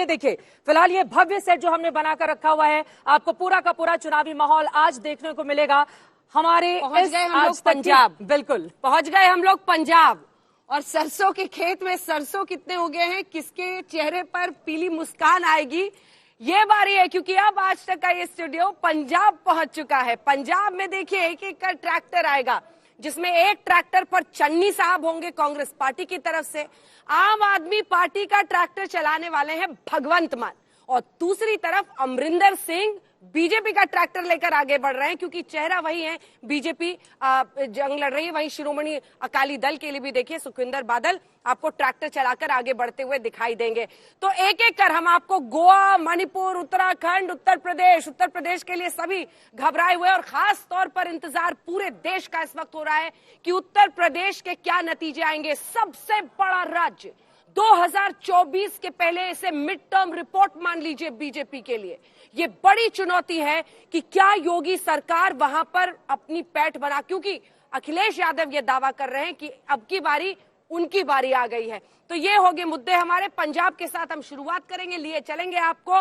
ये देखिए, फिलहाल ये भव्य सेट जो हमने बनाकर रखा हुआ है, आपको पूरा का पूरा चुनावी माहौल आज देखने को मिलेगा। हमारे पहुंच गए हम लोग पंजाब, बिल्कुल पहुंच गए हम लोग पंजाब। और सरसों के खेत में सरसों कितने हो गए हैं, किसके चेहरे पर पीली मुस्कान आएगी, ये बारी है। क्योंकि अब आज तक का ये स्टूडियो पंजाब पहुंच चुका है। पंजाब में देखिए एक एक का ट्रैक्टर आएगा, जिसमें एक ट्रैक्टर पर चन्नी साहब होंगे कांग्रेस पार्टी की तरफ से, आम आदमी पार्टी का ट्रैक्टर चलाने वाले हैं भगवंत मान, और दूसरी तरफ अमरिंदर सिंह बीजेपी का ट्रैक्टर लेकर आगे बढ़ रहे हैं। क्योंकि चेहरा वही है, बीजेपी जंग लड़ रही है। वहीं शिरोमणि अकाली दल के लिए भी देखिए सुखविंदर बादल आपको ट्रैक्टर चलाकर आगे बढ़ते हुए दिखाई देंगे। तो एक एक कर हम आपको गोवा, मणिपुर, उत्तराखंड, उत्तर प्रदेश के लिए सभी घबराए हुए, और खास तौर पर इंतजार पूरे देश का इस वक्त हो रहा है कि उत्तर प्रदेश के क्या नतीजे आएंगे। सबसे बड़ा राज्य 2024 के पहले इसे मिड टर्म रिपोर्ट मान लीजिए बीजेपी के लिए। ये बड़ी चुनौती है कि क्या योगी सरकार वहां पर अपनी पैठ बना, क्योंकि अखिलेश यादव ये दावा कर रहे हैं कि अब की बारी उनकी बारी आ गई है। तो ये हो गए मुद्दे हमारे। पंजाब के साथ हम शुरुआत करेंगे, लिए चलेंगे आपको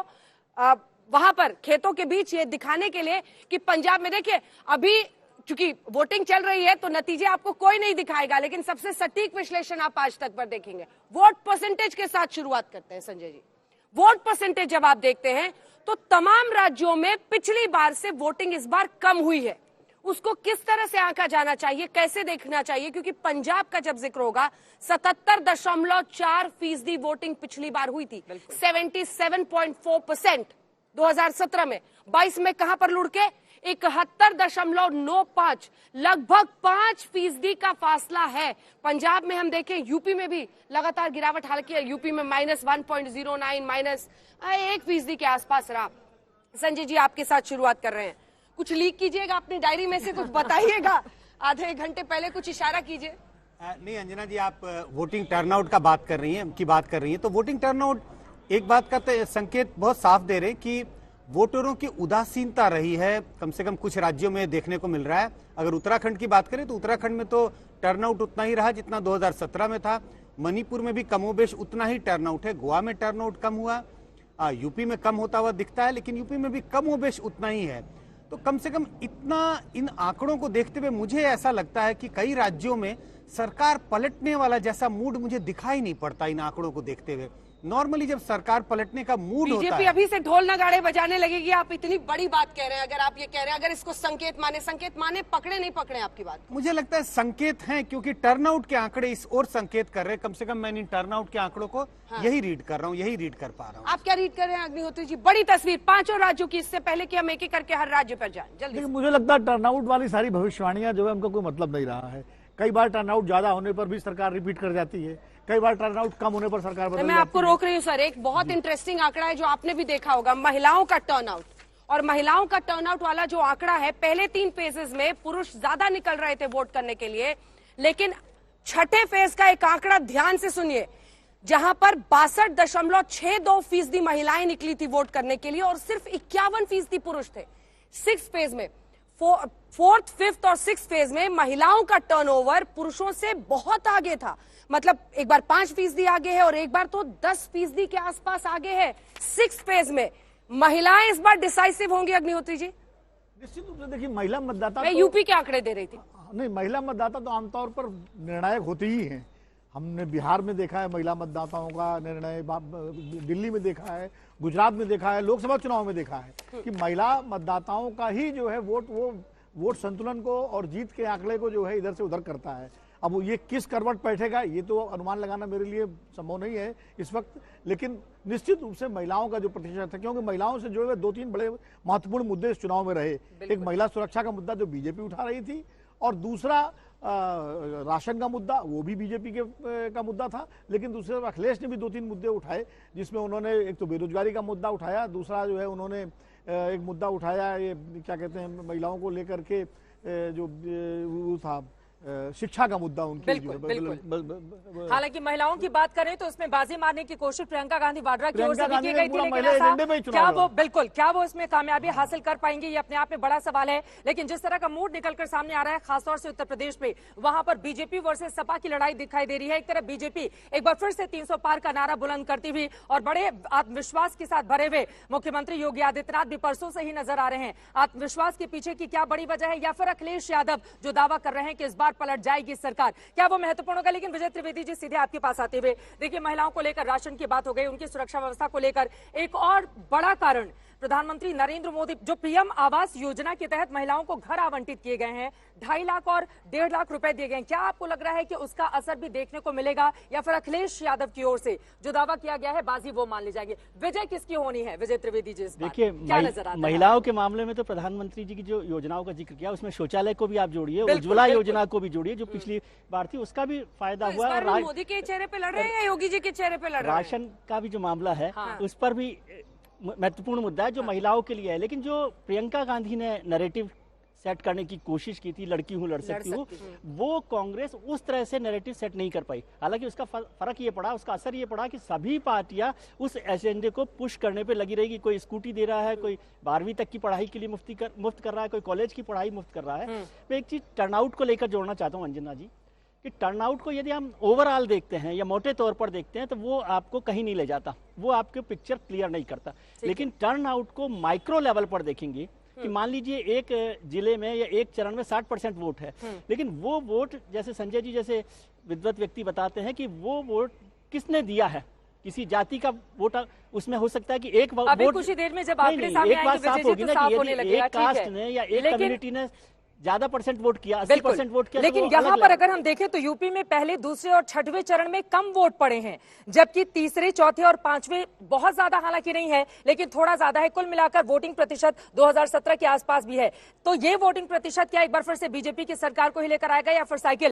वहां पर खेतों के बीच ये दिखाने के लिए कि पंजाब में देखिए अभी चूंकि वोटिंग चल रही है तो नतीजे आपको कोई नहीं दिखाएगा, लेकिन सबसे सटीक विश्लेषण आप आज तक पर देखेंगे। वोट परसेंटेज के साथ शुरुआत करते हैं संजय जी। वोट परसेंटेज जब आप देखते हैं तो तमाम राज्यों में पिछली बार से वोटिंग इस बार कम हुई है। उसको किस तरह से आंका जाना चाहिए, कैसे देखना चाहिए, क्योंकि पंजाब का जब जिक्र होगा 77.4% वोटिंग पिछली बार हुई थी, 77.4% 2017 में। 22 में कहां पर लुढ़के 71.95, लगभग 5% का फासला है। पंजाब में हम देखें, यूपी में भी लगातार गिरावट, हालांकि यूपी में -1.09, -1% के आसपास रहा। संजय जी आपके साथ शुरुआत कर रहे हैं, कुछ लीक कीजिएगा अपनी डायरी में से, कुछ बताइएगा, आधे एक घंटे पहले कुछ इशारा कीजिए। नहीं अंजना जी, आप वोटिंग टर्नआउट का बात कर रही हैं तो वोटिंग टर्नआउट एक बात का तो संकेत बहुत साफ दे रहे हैं कि वोटरों की उदासीनता रही है, कम से कम कुछ राज्यों में देखने को मिल रहा है। अगर उत्तराखंड की बात करें तो उत्तराखंड में तो टर्नआउट उतना ही रहा जितना 2017 में था। मणिपुर में भी कमोबेश उतना ही टर्नआउट है। गोवा में टर्नआउट कम हुआ, यूपी में कम होता हुआ दिखता है, लेकिन यूपी में भी कमोबेश उतना ही है। तो कम से कम इतना इन आंकड़ों को देखते हुए मुझे ऐसा लगता है कि कई राज्यों में सरकार पलटने वाला जैसा मूड मुझे दिखाई नहीं पड़ता इन आंकड़ों को देखते हुए। नॉर्मली जब सरकार पलटने का मूड होता है, बीजेपी अभी से ढोल नगाड़े बजाने लगेगी। आप इतनी बड़ी बात कह रहे हैं, अगर आप ये कह रहे हैं, अगर इसको संकेत माने पकड़े नहीं पकड़े आपकी बात? मुझे लगता है संकेत हैं, क्योंकि टर्नआउट के आंकड़े इस ओर संकेत कर रहे हैं। कम से कम मैं इन टर्नआउट के आंकड़ों को यही रीड कर रहा हूँ, यही रीड कर पा रहा हूँ। आप क्या रीड कर रहे हैं अग्निहोत्री जी? बड़ी तस्वीर पांचों राज्यों की, इससे पहले कि हम एक एक करके हर राज्य पर जाएं जल्दी। मुझे लगता है टर्नआउट वाली सारी भविष्यवाणियां जो है उनका कोई मतलब नहीं रहा है। कई बार टर्नआउट ज्यादा होने पर भी सरकार रिपीट कर जाती है, कई बार टर्नआउट कम होने पर सरकार बदल जाती है। मैं आपको रोक रही हूँ सर, एक बहुत इंटरेस्टिंग आंकड़ा है जो आपने भी देखा होगा, महिलाओं का टर्नआउट। और महिलाओं का टर्नआउट वाला जो आंकड़ा है, पहले 3 फेजेस में पुरुष ज्यादा निकल रहे थे वोट करने के लिए, लेकिन छठे फेज का एक आंकड़ा ध्यान से सुनिए, जहां पर 62.62% महिलाएं निकली थी वोट करने के लिए और सिर्फ 51% पुरुष थे। 6th फेज में, 4th, 5th और 6th फेज में महिलाओं का टर्नओवर पुरुषों से बहुत आगे था। मतलब एक बार 5% आगे है और एक बार तो 10% के आसपास आगे है। 6th फेज में महिलाएं इस बार डिसाइसिव होंगी अग्निहोत्री जी? निश्चित रूप से देखिए, महिला मतदाता, मैं यूपी के आंकड़े दे रही थी। नहीं, महिला मतदाता तो आमतौर पर निर्णायक होती ही हैं। हमने बिहार में देखा है महिला मतदाताओं का निर्णय, दिल्ली में देखा है, गुजरात में देखा है, लोकसभा चुनाव में देखा है कि महिला मतदाताओं का ही जो है वोट संतुलन को और जीत के आंकड़े को जो है इधर से उधर करता है। अब ये किस करवट बैठेगा ये तो अनुमान लगाना मेरे लिए संभव नहीं है इस वक्त, लेकिन निश्चित रूप से महिलाओं का जो प्रतिशत है, क्योंकि महिलाओं से जुड़े हुए 2-3 बड़े महत्वपूर्ण मुद्दे इस चुनाव में रहे। एक महिला सुरक्षा का मुद्दा जो बीजेपी उठा रही थी, और दूसरा राशन का मुद्दा, वो भी बीजेपी का मुद्दा था। लेकिन दूसरे अखिलेश ने भी 2-3 मुद्दे उठाए, जिसमें उन्होंने एक तो बेरोजगारी का मुद्दा उठाया, दूसरा जो है उन्होंने एक मुद्दा उठाया, ये क्या कहते हैं, महिलाओं को लेकर के जो वो था शिक्षा का मुद्दा उनकी बिल्कुल, बिल्कुल। हालांकि महिलाओं की बात करें तो उसमें बाजी मारने की कोशिश प्रियंका गांधी वाड्रा की ओर से भी की गई थी, लेकिन ऐसा क्या वो इसमें कामयाबी हासिल कर पाएंगे, ये अपने आप में बड़ा सवाल है। लेकिन जिस तरह का मूड निकलकर सामने आ रहा है, खासतौर से उत्तर प्रदेश में, वहां पर बीजेपी वर्सेस सपा की लड़ाई दिखाई दे रही है। एक तरफ बीजेपी एक बार फिर से 300 पार का नारा बुलंद करती हुई और बड़े आत्मविश्वास के साथ भरे हुए मुख्यमंत्री योगी आदित्यनाथ भी परसों से ही नजर आ रहे हैं। आत्मविश्वास के पीछे की क्या बड़ी वजह है, या फिर अखिलेश यादव जो दावा कर रहे हैं कि इस बार पलट जाएगी सरकार, क्या वो महत्वपूर्ण होगा? लेकिन विजय त्रिवेदी जी, सीधे आपके पास आते हुए, देखिए महिलाओं को लेकर राशन की बात हो गई, उनकी सुरक्षा व्यवस्था को लेकर एक और बड़ा कारण प्रधानमंत्री नरेंद्र मोदी जो पीएम आवास योजना के तहत महिलाओं को घर आवंटित किए गए हैं, 2.5 लाख और 1.5 लाख रुपए दिए गए हैं। क्या आपको लग रहा है कि उसका असर भी देखने को मिलेगा, या फिर अखिलेश यादव की ओर से जो दावा किया गया है बाजी वो मान ली जाएगी? विजय किसकी होनी है विजय त्रिवेदी जी? देखिए, महिलाओं के मामले में तो प्रधानमंत्री जी की जो योजनाओं का जिक्र किया, उसमें शौचालय को भी आप जोड़िए, उज्ज्वला योजना को भी जोड़िए, जो पिछली बार थी, उसका भी फायदा हुआ। और मोदी के चेहरे पे लड़ रहे हैं या योगी जी के चेहरे पे लड़ रहे हैं? राशन का भी जो मामला है, उस पर भी महत्वपूर्ण मुद्दा है जो महिलाओं के लिए है। लेकिन जो प्रियंका गांधी ने नैरेटिव सेट करने की कोशिश की थी, लड़की हूं लड़ सकती हूँ, वो कांग्रेस उस तरह से नैरेटिव सेट नहीं कर पाई। हालांकि उसका फर्क ये पड़ा, उसका असर ये पड़ा कि सभी पार्टियां उस एजेंडे को पुश करने पे लगी रहेगी। कोई स्कूटी दे रहा है, कोई 12वीं तक की पढ़ाई के लिए मुफ्त कर रहा है, कोई कॉलेज की पढ़ाई मुफ्त कर रहा है। मैं एक चीज टर्नआउट को लेकर जोड़ना चाहता हूँ अंजना जी, कि टर्नआउट को यदि हम ओवरऑल देखते हैं या मोटे तौर पर देखते हैं तो वो आपको कहीं नहीं ले जाता, वो आपके पिक्चर क्लियर नहीं करता। लेकिन टर्नआउट को माइक्रो लेवल पर देखेंगे कि मान लीजिए एक जिले में या एक चरण में 60% वोट है, लेकिन वो वोट, जैसे संजय जी जैसे विद्वत व्यक्ति बताते हैं, कि वो वोट किसने दिया है, किसी जाति का वोट उसमें हो सकता है कि एक वोट, कुछ ही देर में जब आंकड़े सामने आएंगे, एक बात साफ होगी ना कि एक कास्ट ने या एक कम्युनिटी ने ज्यादा परसेंट वोट किया, 80% वोट किया। लेकिन यहाँ पर अगर हम देखें तो यूपी में पहले, दूसरे और छठवें चरण में कम वोट पड़े हैं, जबकि तीसरे, चौथे और पांचवें बहुत ज्यादा हालांकि नहीं है, लेकिन थोड़ा ज्यादा है। कुल मिलाकर वोटिंग प्रतिशत 2017 के आसपास भी है। तो ये वोटिंग प्रतिशत क्या एक बार फिर से बीजेपी की सरकार को ही लेकर आएगा, या फिर साइकिल